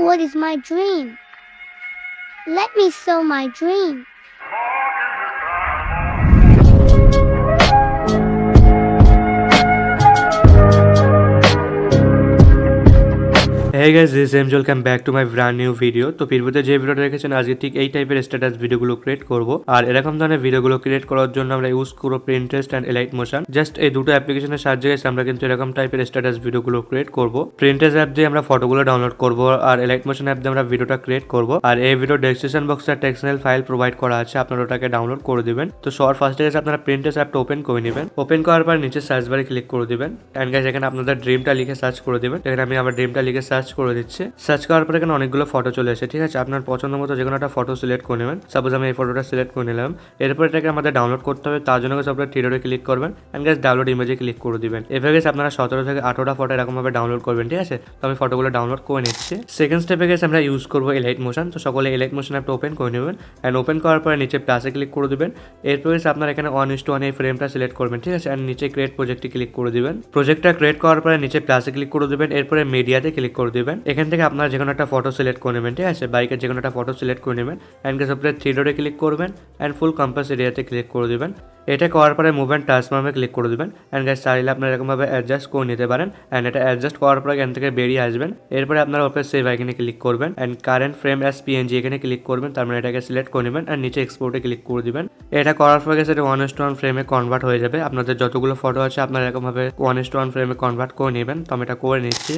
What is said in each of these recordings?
What is my dream? Let me show my dream. Hey guys, this is 𝐂𝐨𝐧𝐭𝐚, welcome back to my brand new video. তো পূর্বতে যে ভিডিওটা দেখেছেন আজকে ঠিক এই টাইপের স্ট্যাটাস ভিডিওগুলো ক্রিয়েট করব। আর এরকম ধরনের ভিডিওগুলো ক্রিয়েট করার জন্য আমরা ইউজ করব PINTREST and Alight motion. Just এই দুটো অ্যাপ্লিকেশনের সাহায্যে আমরা কিন্তু এরকম টাইপের স্ট্যাটাস ভিডিওগুলো ক্রিয়েট করব। PINTREST অ্যাপ দিয়ে আমরা ফটোগুলো ডাউনলোড করব আর Alight মোশন অ্যাপ দিয়ে আমরা ভিডিওটা ক্রিয়েট করব। আর এই ভিডিও ডেসক্রিপশন বক্সে একটা XML ফাইল প্রোভাইড করা আছে, আপনারা ওটাকে ডাউনলোড করে দিবেন। তো সবার ফার্স্টে গেছে আপনারা PINTREST অ্যাপটা ওপেন করে নেবেন। ওপেন করার পর নিচে সার্চ বারে ক্লিক করে দিবেন এন্ড গাইস এখানে আপনাদের ড্রিমটা লিখে সার্চ করে দিবেন। এখানে আমি আমার ড্রিমটা লিখে সার্চ করে দিচ্ছি। সার্চ করার পরে এখানে অনেকগুলো ফটো চলে আসে, ঠিক আছে। আপনার পছন্দ মতো যে কোনো একটা ফটো সিলেক্ট করে নেবেন। সাপোজ আমি এই ফটোটা সিলেক্ট করে নিলাম। এরপর এটাকে আমাদের ডাউনলোড করতে হবে, তার জন্য আপনারা থ্রি ক্লিক করবেন এন্ড গাইস ডাউনলোড ইমেজে ক্লিক করে দিবেন। এভাবে গেছে আপনারা 17 থেকে 18টা ফটো এরকম ভাবে ডাউনলোড করবেন, ঠিক আছে। তো আমি ফটোগুলো ডাউনলোড করে নিচ্ছি। সেকেন্ড স্টেপে গেছে আমরা ইউজ করবো Alight মোশন। তো সকলে Alight মোশন অ্যাপটা ওপেন করে নেবেন এন্ড ওপেন করার পরে নিচে প্লাসে ক্লিক করে দিবেন। এরপর গেছে আপনারা এখানে 1:1 এই ফ্রেমটা সিলেক্ট করবেন, ঠিক আছে। এন্ড নিচে ক্রিয়েট প্রজেক্টে ক্লিক করে দিবেন। প্রজেক্টটা ক্রিয়েট করার পরে নিচে প্লাসে ক্লিক করে দিবেন। এরপরে মিডিয়াতে ক্লিক করে দিবেন। এখান থেকে আপনারা যে কোনো একটা ফটো সিলেক্ট করে নেবেন, ঠিক আছে। বাইকের যে কোনো একটা ফটো সিলেক্ট করে নেবেন এন্ড গাইস উপরে থ্রি ডটে ক্লিক করবেন এন্ড ফুল কম্পাস এরিয়াতে ক্লিক করে দিবেন। এটা করার পরে মুভ এন্ড ট্রান্সফর্মে ক্লিক করে দিবেন এন্ড গাইস চাইলে আপনারা এরকমভাবে অ্যাডজাস্ট করে নিতে পারেন এন্ড এটা অ্যাডজাস্ট করার পরে এখান থেকে বেরিয়ে আসবেন। এরপরে আপনারা উপরে সেভ আইকনে ক্লিক করবেন and current frame as PNG এখানে ক্লিক করবেন। তার মানে এটাকে সিলেক্ট করে নেবেন এন্ড নিচে এক্সপোর্টে ক্লিক করে দিবেন। এটা করার পরে গেছে 1:1 ফ্রেমে কনভার্ট হয়ে যাবে। আপনাদের যতগুলো ফটো আছে আপনারা এরকমভাবে 1:1 ফ্রেমে কনভার্ট করে নেবেন। তো আমি এটা করে নিচ্ছি।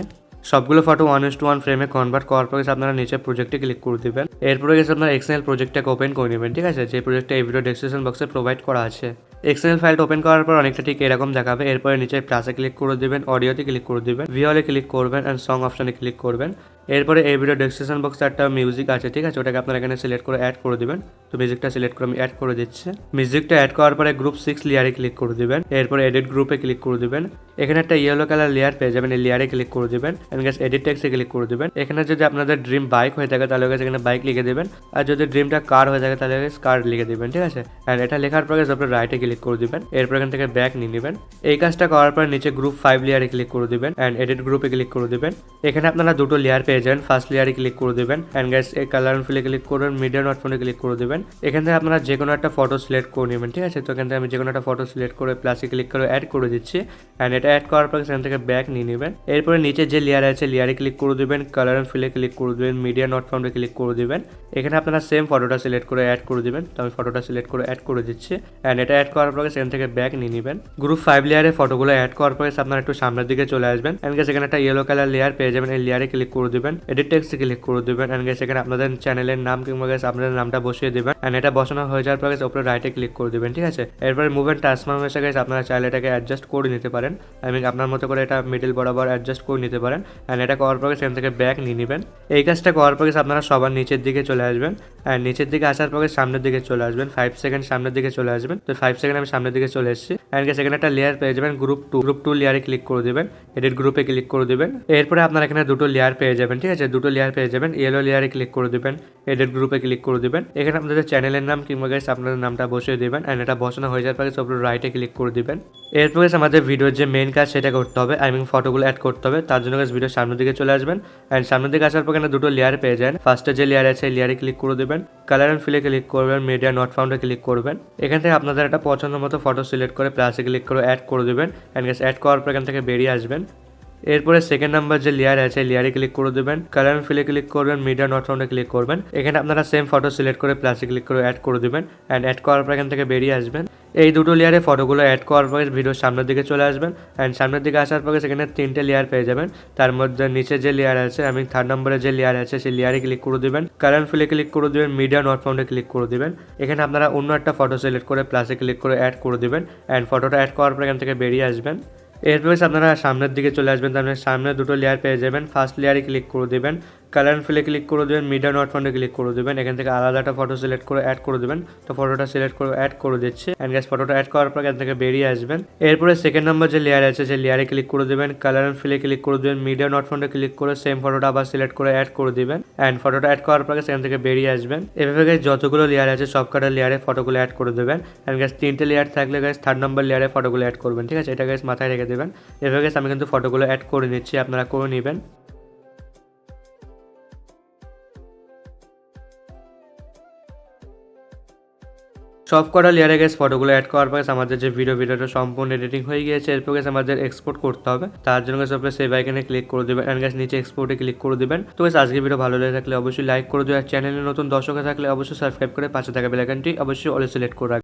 সবগুলো ফটো 1:1 ফ্রেমে কনভার্ট করার পরে আপনারা নিচে প্রজেক্টে ক্লিক করে দিবেন। এরপরে গেছে আপনারা XML প্রজেক্টটাকে ওপেন করে নেবেন, ঠিক আছে। যে প্রজেক্টটা এই ভিডিও ডেসক্রিপশন বক্সে প্রোভাইড করা আছে। XML ফাইলটা ওপেন করার পর অনেকটা ঠিক এরকম দেখাবে। এরপরে নিচে প্লাসে ক্লিক করে দিবেন, অডিওতে ক্লিক করে দিবেন, ভিওলে ক্লিক করবেন এন্ড সং অপশনে ক্লিক করবেন। এরপরে এই ভিডিও ডেসক্রিপশন বক্সে একটা মিউজিক আছে, ঠিক আছে। ওটাকে আপনারা এখানে সিলেক্ট করে অ্যাড করে দিবেন। তো মিউজিকটা সিলেক্ট করে আমি অ্যাড করে দিচ্ছি। মিউজিকটা অ্যাড করার পরে গ্রুপ 6 লেয়ারে ক্লিক করে দিবেন। এরপরে এডিট গ্রুপে ক্লিক করে দিবেন। এখানে একটা ইয়েলো কালার লেয়ার পেয়ে যাবেন, এই লেয়ারে ক্লিক করে দিবেন এন্ড গাইস এডিট টেক্সটে ক্লিক করে দিবেন। এখানে যদি আপনাদের ড্রিম বাইক হয়ে থাকে তাহলে গাইস এখানে বাইক লিখে দিবেন, আর যদি ড্রিমটা কার হয়ে থাকে তাহলে গাইস কার লিখে দিবেন, ঠিক আছে। এন্ড এটা লেখার পরে গাইস আপনারা রাইটে ক্লিক করে দিবেন। এরপর এখান থেকে ব্যাক নিয়ে নেবেন। এই কাজটা করার পর নিচে গ্রুপ 5 লেয়ারে ক্লিক করে দিবেন এন্ড এডিট গ্রুপে ক্লিক করে দিবেন। এখানে আপনারা দুটো লেয়ার পেয়ে যাবেন। ফার্স্ট লেয়ারে ক্লিক করে দিবেন এন্ড গাইস এই কালার এন্ড ফিলে ক্লিক করবেন, মিডিয়া নট ফোনে ক্লিক করে দিবেন। এখান থেকে আপনারা যে কোনো একটা ফটো সিলেক্ট করে নেবেন, ঠিক আছে। তো এখান থেকে আমি যে কোনো একটা ফটো সিলেক্ট করে প্লাসে ক্লিক করে অ্যাড করে দিচ্ছি এন্ড এটা অ্যাড করার পর এখান থেকে ব্যাক নিয়ে নেবেন। এরপরে নিচে যে লেয়ার আছে লেয়ারে ক্লিক করে দিবেন, কালার এন্ড ফিলে ক্লিক করে দিবেন, মিডিয়া নট ফাউন্ডে ক্লিক করে দিবেন। এখানে আপনারা সেম ফটোটা সিলেক্ট করে অ্যাড করে দিবেন। তো আমি ফটোটা সিলেক্ট করে অ্যাড করে দিচ্ছি এন্ড এটা অ্যাড করার পর এখান থেকে ব্যাক নিয়ে নেবেন। গ্রুপ 5 লেয়ারে ফটোগুলো অ্যাড করার পরে আপনারা একটু সামনের দিকে চলে আসবেন এন্ড গাইস এখানে একটা ইয়েলো কালার লেয়ার পেয়ে যাবেন। এই লেয়ারে ক্লিক করে দিবেন, এডিট টেক্সটে ক্লিক করে দিবেন এন্ড গাইস এখানে আপনাদের চ্যানেলের নাম কিংবা গাইস আপনাদের নামটা বসিয়ে দিবেন এন্ড এটা বসানো হয়ে যাওয়ার পরে উপরে রাইটে ক্লিক করে দিবেন, ঠিক আছে। এরপরে মুভ এন্ড ট্রান্সফর্ম এসে গাইস আপনারা চাইলে এটাকে অ্যাডজাস্ট করে নিতে পারেন। আপনার মতো করে এটা মিডল বরাবর অ্যাডজাস্ট করে নিতে পারেন এন্ড এটা করার পরে এখান থেকে ব্যাক নিয়ে নেবেন। এই কাজটা করার পরে আপনারা সবার নিচের দিকে চলে আসবেন এন্ড নিচের দিকে আসার পরে সামনের দিকে চলে আসবেন। 5 সেকেন্ড সামনের দিকে চলে আসবেন। তো 5 সেকেন্ড আমি সামনের দিকে চলে এসেছি এন্ড গাইস এখানে একটা লেয়ার পেয়ে যাবেন গ্রুপ 2 লেয়ারে ক্লিক করে দিবেন, এডিট গ্রুপে ক্লিক করে দিবেন। এরপরে আপনারা এখানে দুটো লেয়ার পেয়ে যাবেন, ঠিক আছে। দুটো লেয়ার পেয়ে যাবেন, ইয়েলো লেয়ারে ক্লিক করে দিবেন, এডিট গ্রুপে ক্লিক করে দিবেন। এখানে আপনাদের চ্যানেলের নাম কিংবা গাইস আপনাদের নামটা বসিয়ে দিবেন এন্ড এটা বসানো হয়ে যাওয়ার পরে উপরে রাইটে ক্লিক করে দিবেন। এরপরে আমাদের ভিডিওর যে মেইন কাজ সেটা করতে হবে, ফটোগুলো অ্যাড করতে হবে। তার জন্য গাইস ভিডিওর সামনের দিকে চলে আসবেন এন্ড সামনের দিকে আসার পর এখানে দুটো লেয়ার পেয়ে যান। ফার্স্টে যে লেয়ার আছে লেয়ারে ক্লিক করে দিবেন, কালার এন্ড ফিলে ক্লিক করবেন, মিডিয়া নট ফাউন্ডে ক্লিক করবেন। এখান থেকে আপনাদের একটা পছন্দ মতো ফটো সিলেক্ট করে প্লাসে ক্লিক করে অ্যাড করে দিবেন এন্ড গাইস অ্যাড করার পর এখান থেকে বেরিয়ে আসবেন। এরপরে সেকেন্ড নাম্বার যে লেয়ার আছে লেয়ারে ক্লিক করে দিবেন, কালার এন্ড ফিলে ক্লিক করবেন, মিডিয়া নট ফাউন্ডে ক্লিক করবেন। এখানে আপনারা সেম ফটো সিলেক্ট করে প্লাসে ক্লিক করে অ্যাড করে দিবেন এন্ড অ্যাড করার পর এখান থেকে বেরিয়ে আসবেন। এই দুটো লেয়ারে ফটোগুলো অ্যাড করার পরে ভিডিওর সামনের দিকে চলে আসবেন এন্ড সামনের দিকে আসার পরে সেখানে 3টে লেয়ার পেয়ে যাবেন। তার মধ্যে নিচে যে লেয়ার আছে থার্ড নম্বরে যে লেয়ার আছে সেই লেয়ারে ক্লিক করে দিবেন, কালার এন্ড ফিলে ক্লিক করে দিবেন, মিডিয়া নট ফাউন্ডে ক্লিক করে দিবেন। এখানে আপনারা অন্য একটা ফটো সিলেক্ট করে প্লাসে ক্লিক করে অ্যাড করে দিবেন এন্ড ফটোটা অ্যাড করার পর এখান থেকে বেরিয়ে আসবেন। এরপরে আপনারা সামনের দিকে চলে আসবেন। তার মানে সামনে দুটো লেয়ার পেয়ে যাবেন। ফার্স্ট লেয়ারে ক্লিক করে দিবেন, কালার এন্ড ফিলে ক্লিক করে দেবেন, মিডিয়া নট ফাউন্ডে ক্লিক করে দেবেন। এখান থেকে আলাদা একটা ফটো সিলেক্ট করে অ্যাড করে দেবেন। তো ফটোটা সিলেক্ট করে অ্যাড করে দিচ্ছি এন্ড গাইস ফটোটা অ্যাড করার পর এখান থেকে বেরিয়ে আসবেন। এরপরে সেকেন্ড নম্বর যে লেয়ার আছে সেই লেয়ারে ক্লিক করে দেবেন, কালার এন্ড ফিলে ক্লিক করে দেবেন, মিডিয়া নট ফাউন্ডে ক্লিক করে সেম ফটোটা আবার সিলেক্ট করে অ্যাড করে দিবেন এন্ড ফটোটা অ্যাড করার পর সেখান থেকে বেরিয়ে আসবেন। এভাবে গাইস যতগুলো লেয়ার আছে সবকটা লেয়ারে ফটোগুলো অ্যাড করে দেবেন এন্ড গাইস 3টে লেয়ার থাকলে গাইস থার্ড নম্বর লেয়ারে ফটোগুলো অ্যাড করবেন, ঠিক আছে। এটা গাইস মাথায় রেখে দেবেন। এভাবে গাইস আমি কিন্তু ফটোগুলো অ্যাড করে নিচ্ছি, আপনারা করে নেবেন। সব কটা লেয়ারে গেছে ফটোগুলো অ্যাড করার পরে আমাদের যে ভিডিওটা সম্পূর্ণ এডিটিং হয়ে গিয়েছে। এরপর গেছে আমাদের এক্সপোর্ট করতে হবে। তার জন্য গেছে আপনার সেভ আইকনে ক্লিক করে দেবেন এন্ড গাইস নিচে এক্সপোর্টে ক্লিক করে দিবেন। তো গাইস আজকে ভিডিও ভালো লেগে থাকলে অবশ্যই লাইক করে দিও আর চ্যানেলে নতুন দর্শক থাকলে অবশ্যই সাবস্ক্রাইব করে পাশে থাকা বেল আইকনটি অবশ্যই অল সিলেক্ট করে রাখবেন।